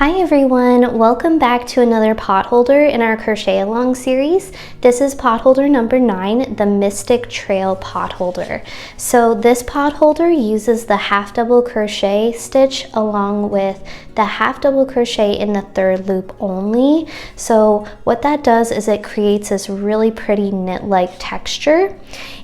Hi everyone, welcome back to another potholder in our crochet along series. This is potholder number 9, the Mystic Trail Potholder. So this potholder uses the half double crochet stitch along with the half double crochet in the third loop only. So what that does is it creates this really pretty knit-like texture.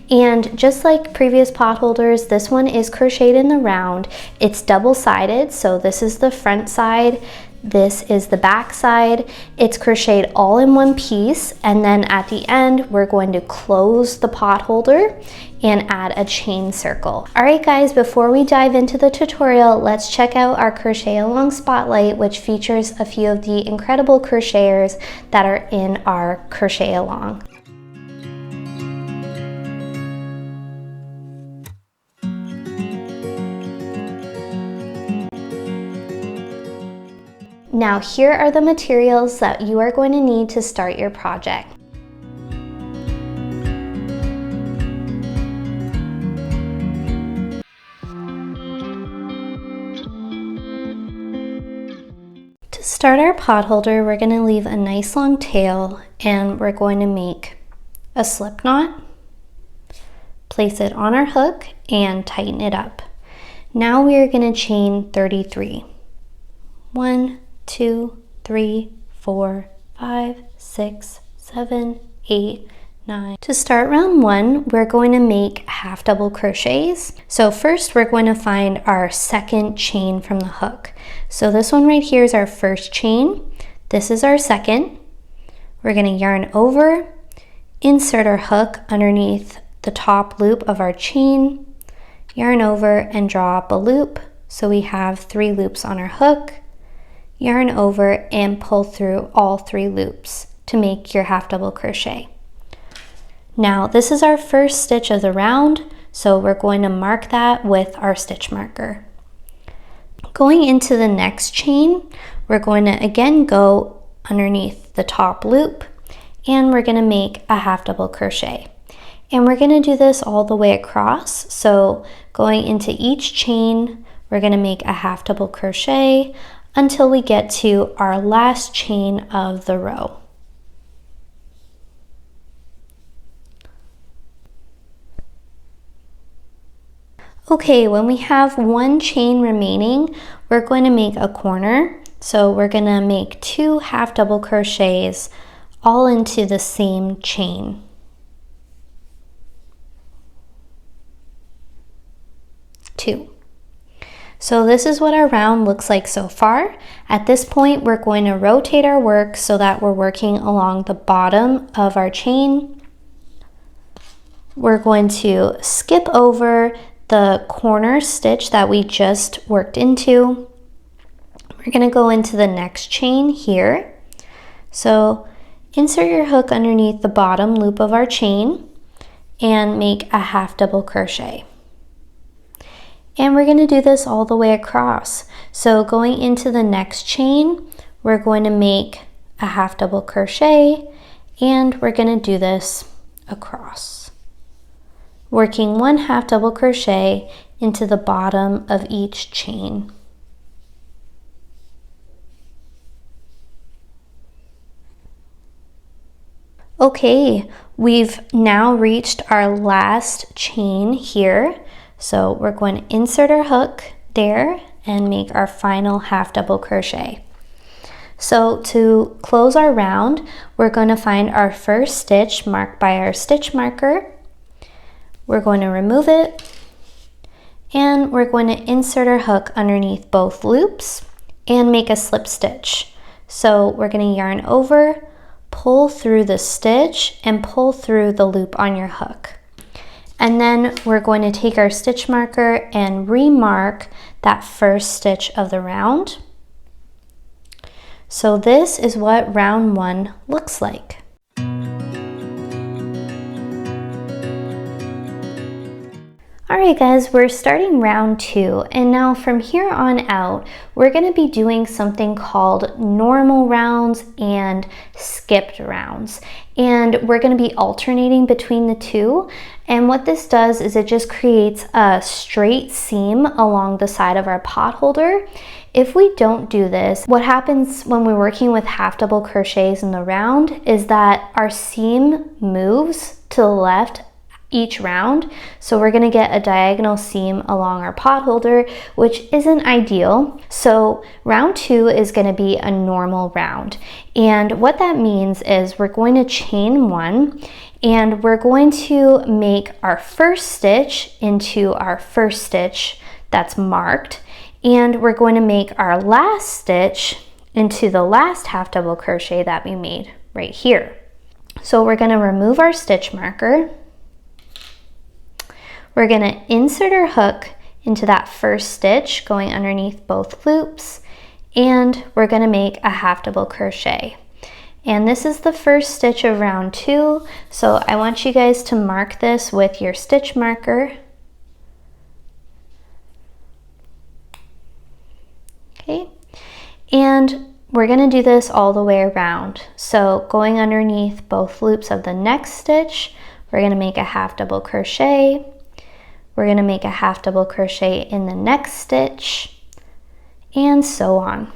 And just like previous potholders, this one is crocheted in the round. It's double-sided, so this is the front side, this is the back side. It's crocheted all in one piece, and then at the end, we're going to close the potholder and add a chain circle. All right guys, before we dive into the tutorial, let's check out our Crochet-Along Spotlight, which features a few of the incredible crocheters that are in our Crochet-Along. Now here are the materials that you are going to need to start your project. To start our potholder, we're going to leave a nice long tail and we're going to make a slip knot, place it on our hook and tighten it up. Now we are going to chain 33. 1, 2, 3, 4, 5, 6, 7, 8, 9. To start round 1, we're going to make half double crochets. So first we're going to find our second chain from the hook. So this one right here is our first chain. This is our second. We're going to yarn over, insert our hook underneath the top loop of our chain, yarn over and draw up a loop. So we have 3 loops on our hook. Yarn over and pull through all 3 loops to make your half double crochet. Now this is our first stitch of the round, so we're going to mark that with our stitch marker. Going into the next chain, we're going to again go underneath the top loop and we're going to make a half double crochet. And we're going to do this all the way across. So going into each chain, we're going to make a half double crochet until we get to our last chain of the row. Okay, when we have 1 chain remaining, we're going to make a corner. So we're going to make 2 half double crochets all into the same chain. 2. So this is what our round looks like so far. At this point, we're going to rotate our work so that we're working along the bottom of our chain. We're going to skip over the corner stitch that we just worked into. We're going to go into the next chain here. So insert your hook underneath the bottom loop of our chain and make a half double crochet. And we're going to do this all the way across. So going into the next chain, we're going to make a half double crochet and we're going to do this across. Working 1 half double crochet into the bottom of each chain. Okay, we've now reached our last chain here. So we're going to insert our hook there and make our final half double crochet. So to close our round, we're going to find our first stitch marked by our stitch marker. We're going to remove it and we're going to insert our hook underneath both loops and make a slip stitch. So we're going to yarn over, pull through the stitch and pull through the loop on your hook. And then we're going to take our stitch marker and remark that first stitch of the round. So this is what round 1 looks like. Alright guys, we're starting round 2, and now from here on out, we're going to be doing something called normal rounds and skipped rounds. And we're going to be alternating between the two. And what this does is it just creates a straight seam along the side of our potholder. If we don't do this, what happens when we're working with half double crochets in the round is that our seam moves to the left each round. So we're gonna get a diagonal seam along our potholder, which isn't ideal. So round 2 is gonna be a normal round. And what that means is we're going to chain 1 and we're going to make our first stitch into our first stitch that's marked. And we're going to make our last stitch into the last half double crochet that we made right here. So we're gonna remove our stitch marker. We're gonna insert our hook into that first stitch going underneath both loops, and we're gonna make a half double crochet. And this is the first stitch of round 2, so I want you guys to mark this with your stitch marker. Okay, and we're gonna do this all the way around. So going underneath both loops of the next stitch, we're gonna make a half double crochet. We're gonna make a half double crochet in the next stitch, and so on.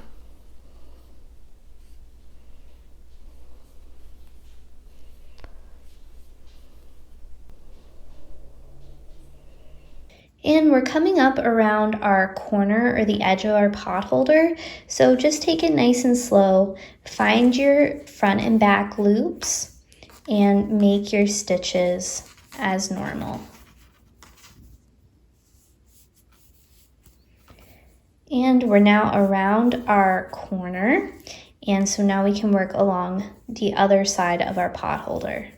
And we're coming up around our corner or the edge of our potholder, so just take it nice and slow. Find your front and back loops and make your stitches as normal. And we're now around our corner, and so now we can work along the other side of our potholder.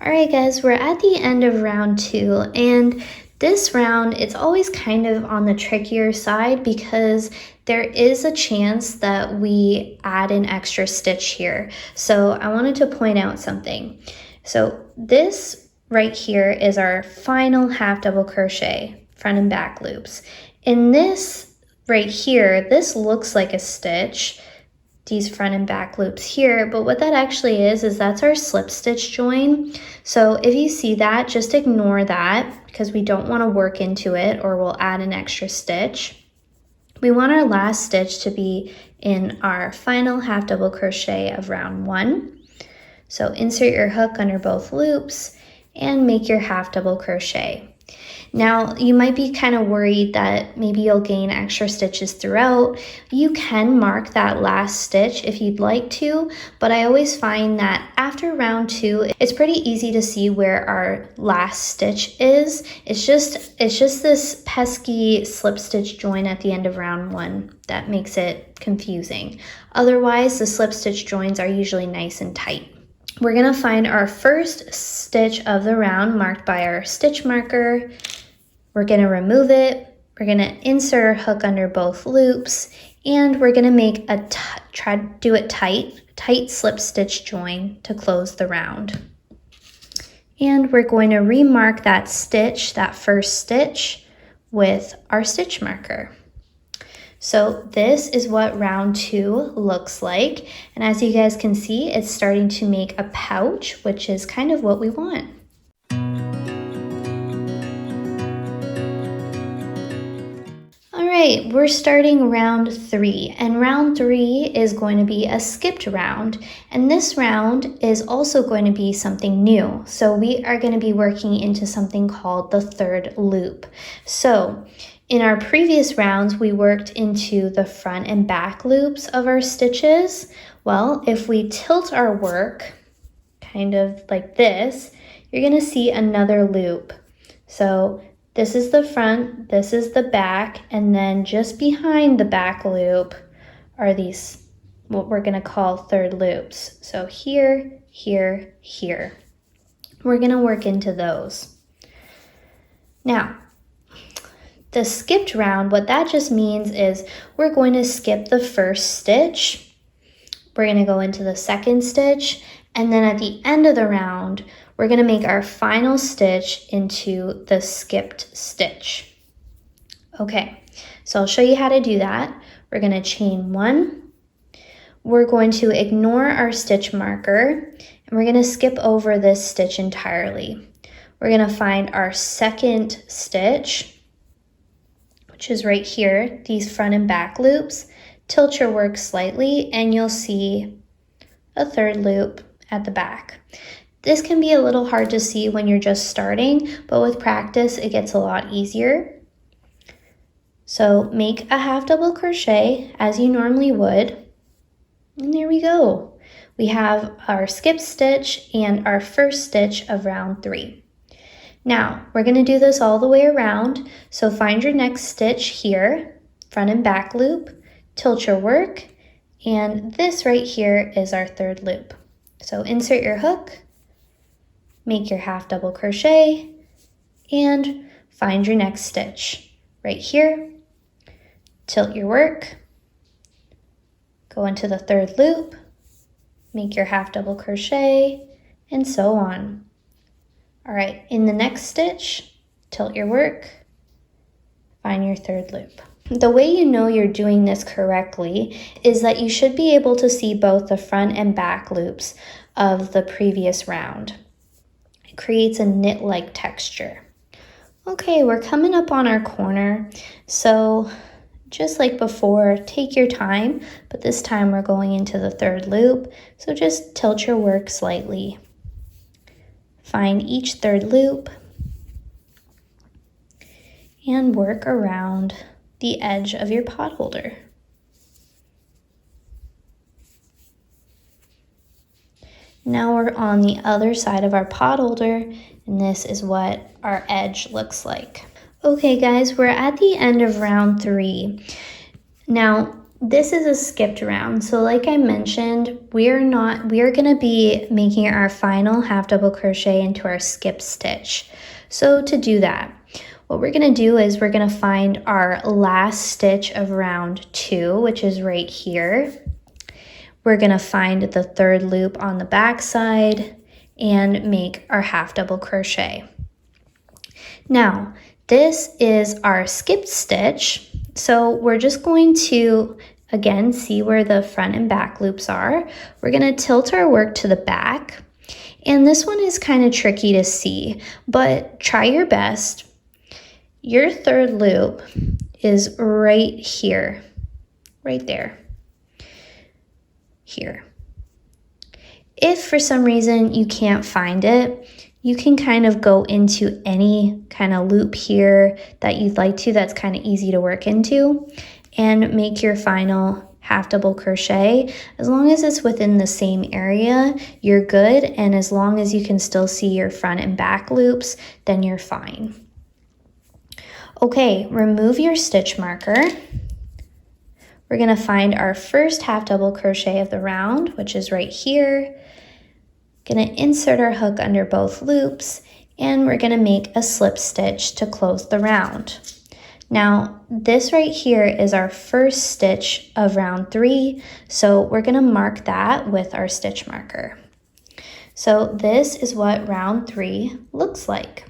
All right, guys, we're at the end of round 2, and this round, it's always kind of on the trickier side because there is a chance that we add an extra stitch here. So I wanted to point out something. So this right here is our final half double crochet, front and back loops. In this right here, this looks like a stitch, these front and back loops here, but what that actually is that's our slip stitch join. So if you see that, just ignore that because we don't want to work into it or we'll add an extra stitch. We want our last stitch to be in our final half double crochet of round 1. So insert your hook under both loops and make your half double crochet. Now you might be kind of worried that maybe you'll gain extra stitches throughout. You can mark that last stitch if you'd like to, but I always find that after round 2, it's pretty easy to see where our last stitch is. It's just this pesky slip stitch join at the end of round 1 that makes it confusing. Otherwise, the slip stitch joins are usually nice and tight. We're gonna find our first stitch of the round marked by our stitch marker. We're gonna remove it. We're gonna insert our hook under both loops, and we're gonna make a try to do it tight slip stitch join to close the round. And we're going to remark that stitch, that first stitch, with our stitch marker. So this is what round 2 looks like. And as you guys can see, it's starting to make a pouch, which is kind of what we want. All right, we're starting round 3, and round 3 is going to be a skipped round. And this round is also going to be something new. So we are going to be working into something called the third loop. So in our previous rounds, we worked into the front and back loops of our stitches. Well, if we tilt our work kind of like this, you're gonna see another loop. So this is the front, this is the back, and then just behind the back loop are these, what we're gonna call third loops. So here, here, here. We're gonna work into those. Now, the skipped round, what that just means is we're going to skip the first stitch. We're going to go into the second stitch, and then at the end of the round, we're going to make our final stitch into the skipped stitch. Okay, so I'll show you how to do that. We're going to chain 1. We're going to ignore our stitch marker, and we're going to skip over this stitch entirely. we're gonna find our second stitch, which is right here, these front and back loops. Tilt your work slightly and you'll see a third loop at the back. This can be a little hard to see when you're just starting, but with practice it gets a lot easier. So make a half double crochet as you normally would, and there we go. We have our skip stitch and our first stitch of round 3. Now we're going to do this all the way around, so find your next stitch here, front and back loop, tilt your work, and this right here is our third loop. So insert your hook, make your half double crochet, and find your next stitch. Right here, tilt your work, go into the third loop, make your half double crochet, and so on. All right, in the next stitch, tilt your work, find your third loop. The way you know you're doing this correctly is that you should be able to see both the front and back loops of the previous round. It creates a knit-like texture. Okay, we're coming up on our corner, so just like before, take your time, but this time we're going into the third loop, so just tilt your work slightly. Find each third loop and work around the edge of your potholder. Now we're on the other side of our potholder, and this is what our edge looks like. Okay guys, we're at the end of round 3. Now this is a skipped round, so like I mentioned, we are gonna be making our final half double crochet into our skip stitch. So to do that, what we're gonna do is we're gonna find our last stitch of round 2, which is right here. We're gonna find the third loop on the back side and make our half double crochet. Now, this is our skip stitch. So we're just going to, again, see where the front and back loops are. We're gonna tilt our work to the back. And this one is kind of tricky to see, but try your best. Your third loop is right here, right there, here. If for some reason you can't find it, you can kind of go into any kind of loop here that you'd like to, that's kind of easy to work into, and make your final half double crochet. As long as it's within the same area, you're good, and as long as you can still see your front and back loops, then you're fine. Okay, remove your stitch marker. We're gonna find our first half double crochet of the round, which is right here. Gonna insert our hook under both loops, and we're gonna make a slip stitch to close the round. Now, this right here is our first stitch of round 3, so we're gonna mark that with our stitch marker. So this is what round 3 looks like.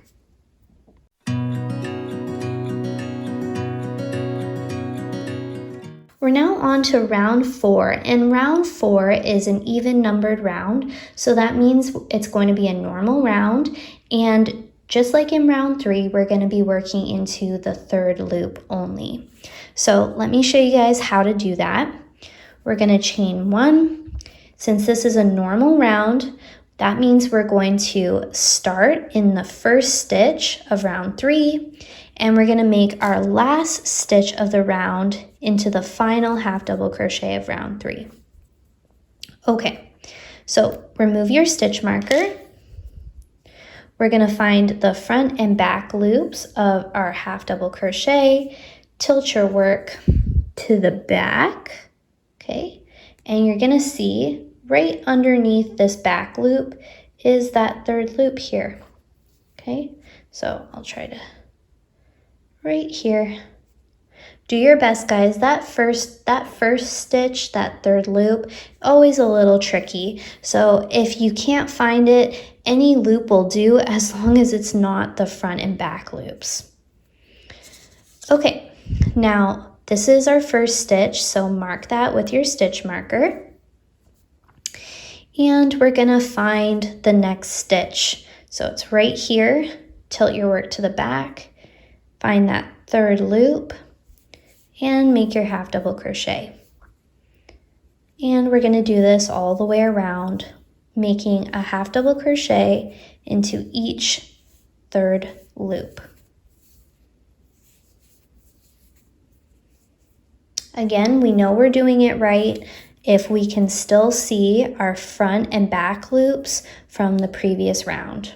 We're now on to round 4, and round 4 is an even numbered round, so that means it's going to be a normal round, and just like in round 3, we're going to be working into the third loop only. So let me show you guys how to do that. We're going to chain 1. Since this is a normal round, that means we're going to start in the first stitch of round 3, and we're going to make our last stitch of the round into the final half double crochet of round 3. Okay, so remove your stitch marker. We're going to find the front and back loops of our half double crochet, tilt your work to the back, okay, and you're going to see right underneath this back loop is that third loop here, okay? So I'll try to, right here. Do your best, guys. That first stitch, that third loop, always a little tricky. So if you can't find it, any loop will do as long as it's not the front and back loops. Okay, now this is our first stitch, so mark that with your stitch marker. And we're gonna find the next stitch. So it's right here. Tilt your work to the back, find that third loop, and make your half double crochet. And we're going to do this all the way around, making a half double crochet into each third loop. Again, we know we're doing it right if we can still see our front and back loops from the previous round.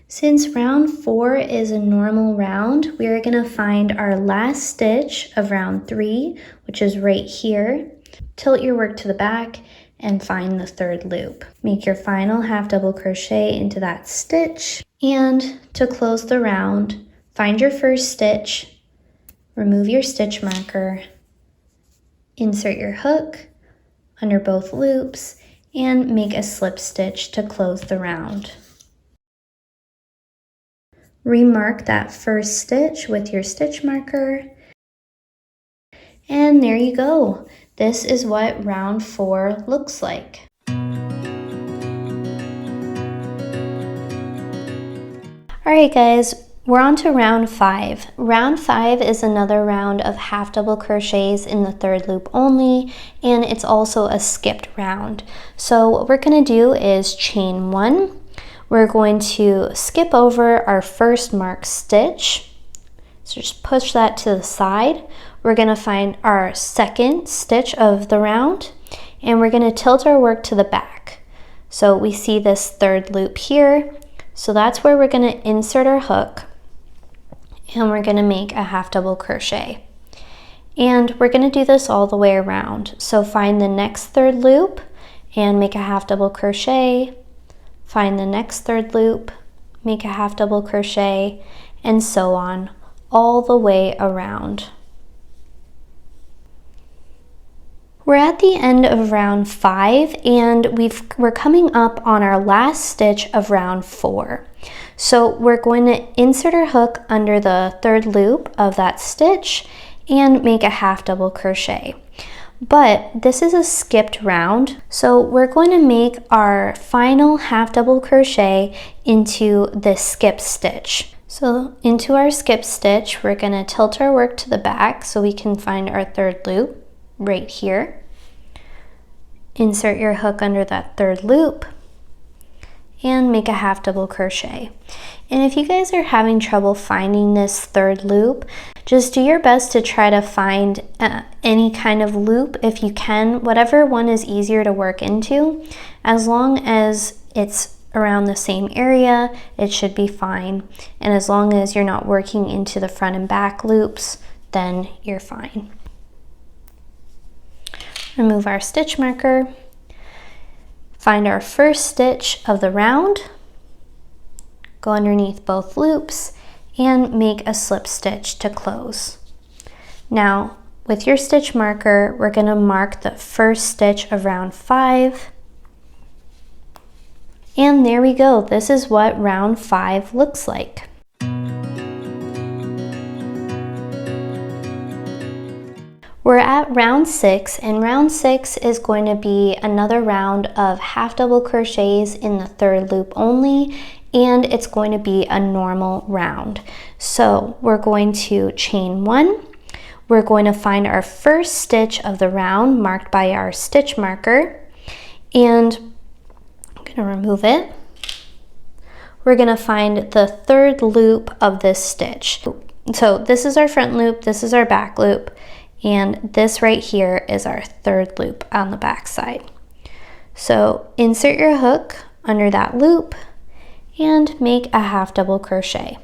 Since round 4 is a normal round, we are going to find our last stitch of round 3, which is right here. Tilt your work to the back and find the third loop. Make your final half double crochet into that stitch, and to close the round, find your first stitch, remove your stitch marker, insert your hook under both loops, and make a slip stitch to close the round. Remark that first stitch with your stitch marker, and there you go. This is what round 4 looks like. Alright guys, we're on to round 5. Round 5 is another round of half double crochets in the third loop only, and it's also a skipped round. So what we're going to do is chain 1. We're going to skip over our first marked stitch. So just push that to the side. We're going to find our second stitch of the round, and we're going to tilt our work to the back. So we see this third loop here. So that's where we're going to insert our hook, and we're going to make a half double crochet. And we're going to do this all the way around. So find the next third loop and make a half double crochet. Find the next third loop, make a half double crochet, and so on, all the way around. We're at the end of round 5, and we're coming up on our last stitch of round 4. So we're going to insert our hook under the third loop of that stitch and make a half double crochet. But this is a skipped round, so we're going to make our final half double crochet into this skip stitch. So into our skip stitch, we're going to tilt our work to the back so we can find our third loop right here. Insert your hook under that third loop and make a half double crochet. And if you guys are having trouble finding this third loop, just do your best to try to find any kind of loop if you can, whatever one is easier to work into. As long as it's around the same area, it should be fine. And as long as you're not working into the front and back loops, then you're fine. Remove our stitch marker. Find our first stitch of the round. Go underneath both loops and make a slip stitch to close. Now, with your stitch marker, we're going to mark the first stitch of round 5. And there we go. This is what round 5 looks like. We're at round 6, and round 6 is going to be another round of half double crochets in the third loop only, and it's going to be a normal round. So we're going to chain 1. We're going to find our first stitch of the round marked by our stitch marker, and I'm going to remove it. We're going to find the third loop of this stitch. So this is our front loop, this is our back loop, and this right here is our third loop on the back side. So insert your hook under that loop and make a half double crochet.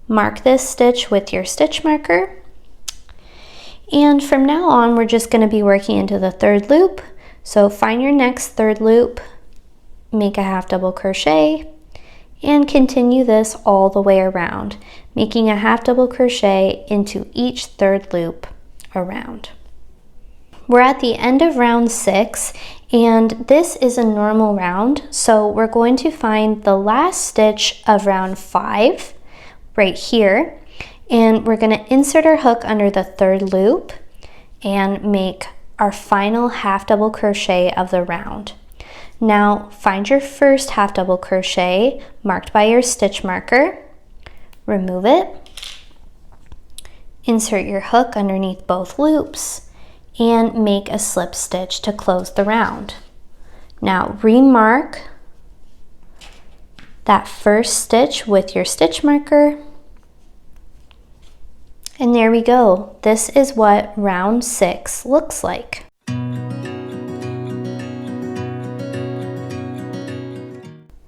Mark this stitch with your stitch marker, and from now on we're just going to be working into the third loop. So find your next third loop, make a half double crochet, and continue this all the way around, making a half double crochet into each third loop around. We're at the end of round 6, and this is a normal round, so we're going to find the last stitch of round 5 right here, and we're going to insert our hook under the third loop and make our final half double crochet of the round. Now find your first half double crochet marked by your stitch marker, remove it, insert your hook underneath both loops, and make a slip stitch to close the round. Now remark that first stitch with your stitch marker, and there we go. This is what round 6 looks like.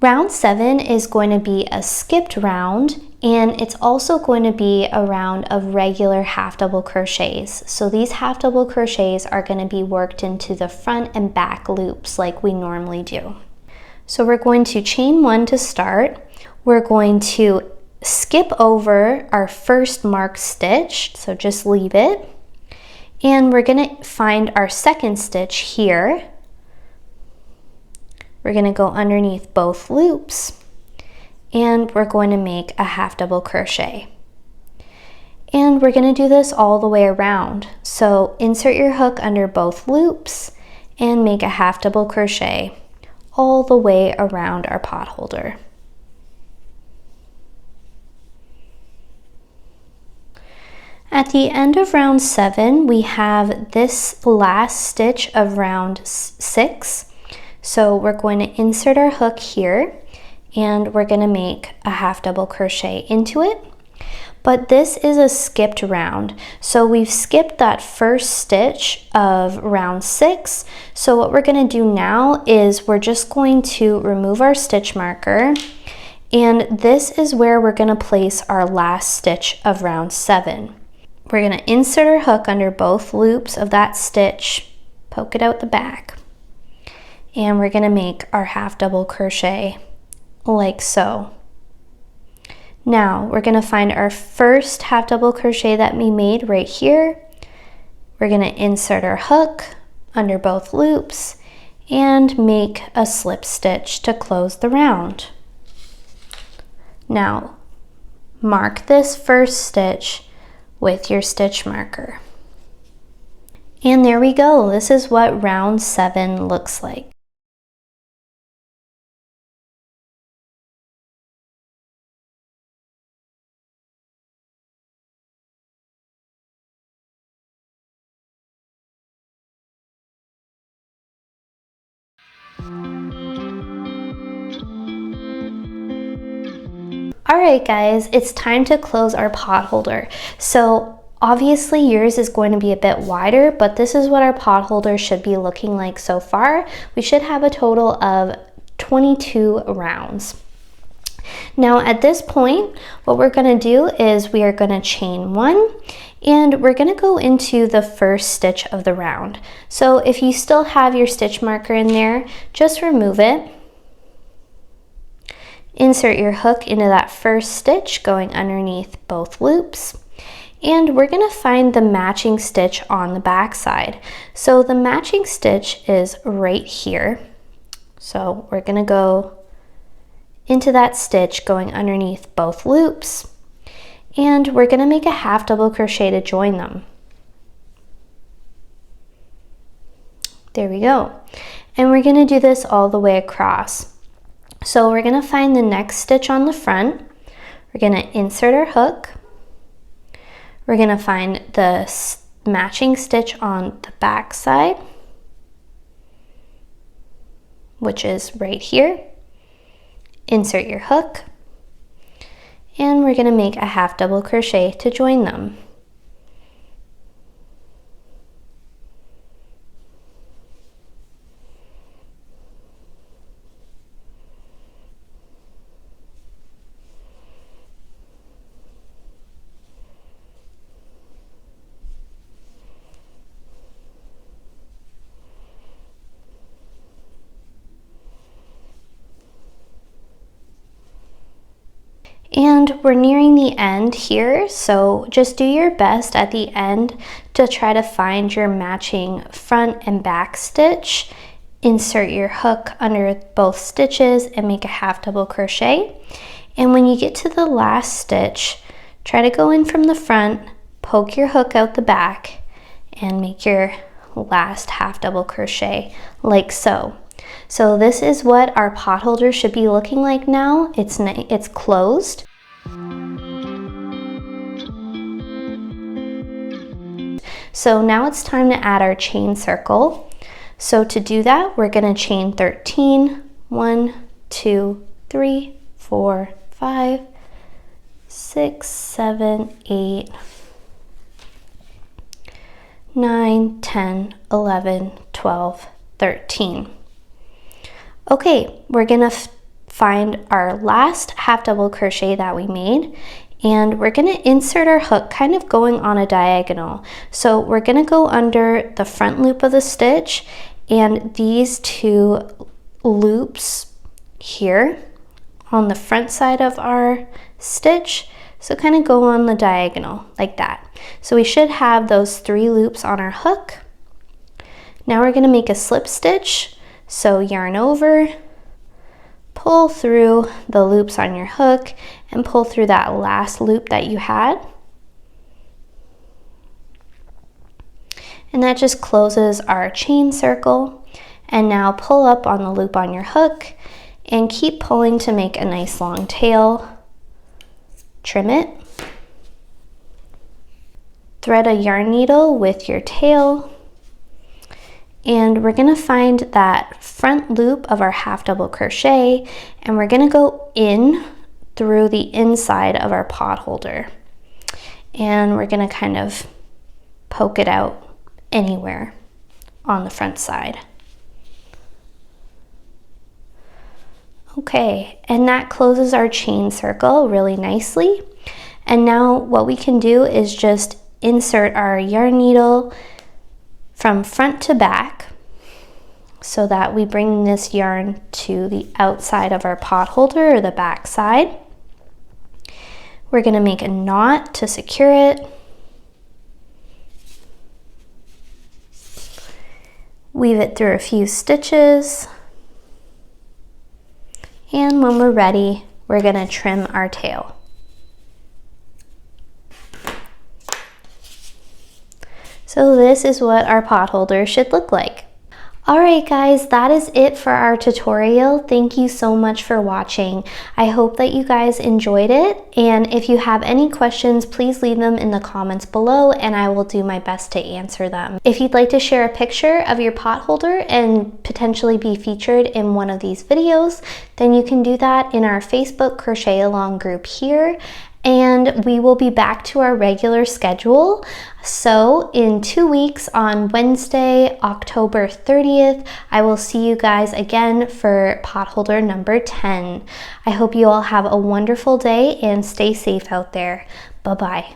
Round 7 is going to be a skipped round, and it's also going to be a round of regular half double crochets. So these half double crochets are going to be worked into the front and back loops like we normally do. So we're going to chain 1 to start. We're going to skip over our first marked stitch, so just leave it. And we're going to find our second stitch here. We're going to go underneath both loops, and we're going to make a half double crochet. And we're going to do this all the way around. So insert your hook under both loops and make a half double crochet all the way around our pot holder. At the end of round 7, we have this last stitch of round 6. So we're going to insert our hook here, and we're going to make a half double crochet into it. But this is a skipped round. So we've skipped that first stitch of round 6. So what we're going to do now is we're just going to remove our stitch marker, and this is where we're going to place our last stitch of round 7. We're going to insert our hook under both loops of that stitch, poke it out the back, and we're going to make our half double crochet like so. Now we're going to find our first half double crochet that we made right here. We're going to insert our hook under both loops and make a slip stitch to close the round. Now mark this first stitch with your stitch marker. And there we go. This is what round 7 looks like. Alright guys, it's time to close our pot holder. So obviously yours is going to be a bit wider, but this is what our pot holder should be looking like so far. We should have a total of 22 rounds. Now at this point, what we're going to do is we are going to chain 1, and we're going to go into the first stitch of the round. So if you still have your stitch marker in there, just remove it. Insert your hook into that first stitch going underneath both loops, and we're going to find the matching stitch on the back side. So the matching stitch is right here. So we're going to go into that stitch going underneath both loops, and we're going to make a half double crochet to join them. There we go. And we're going to do this all the way across. So we're going to find the next stitch on the front. We're going to insert our hook. We're going to find the matching stitch on the back side, which is right here. Insert your hook, and we're going to make a half double crochet to join them. And we're nearing the end here, so just do your best at the end to try to find your matching front and back stitch. Insert your hook under both stitches and make a half double crochet. And when you get to the last stitch, try to go in from the front, poke your hook out the back, and make your last half double crochet like so. So this is what our potholder should be looking like now. It's closed. So now it's time to add our chain circle. So to do that, we're going to chain 13. 1, 2, 3, 4, 5, 6, 7, 8, 9, 10, 11, 12, 13. Okay, we're going to find our last half double crochet that we made, and we're going to insert our hook kind of going on a diagonal. So we're going to go under the front loop of the stitch and these two loops here on the front side of our stitch. So kind of go on the diagonal like that. So we should have those 3 loops on our hook. Now we're going to make a slip stitch. So yarn over, pull through the loops on your hook and pull through that last loop that you had. And that just closes our chain circle. And now pull up on the loop on your hook and keep pulling to make a nice long tail. Trim it. Thread a yarn needle with your tail. And we're going to find that front loop of our half double crochet, and we're going to go in through the inside of our potholder. And we're going to kind of poke it out anywhere on the front side. Okay, and that closes our chain circle really nicely. And now what we can do is just insert our yarn needle from front to back so that we bring this yarn to the outside of our potholder or the back side. We're going to make a knot to secure it. Weave it through a few stitches. And when we're ready, we're going to trim our tail. So this is what our potholder should look like. Alright guys, that is it for our tutorial. Thank you so much for watching. I hope that you guys enjoyed it, and if you have any questions, please leave them in the comments below and I will do my best to answer them. If you'd like to share a picture of your potholder and potentially be featured in one of these videos, then you can do that in our Facebook Crochet Along group here. And we will be back to our regular schedule. So in 2 weeks on Wednesday, October 30th, I will see you guys again for potholder number 10. I hope you all have a wonderful day and stay safe out there. Bye-bye.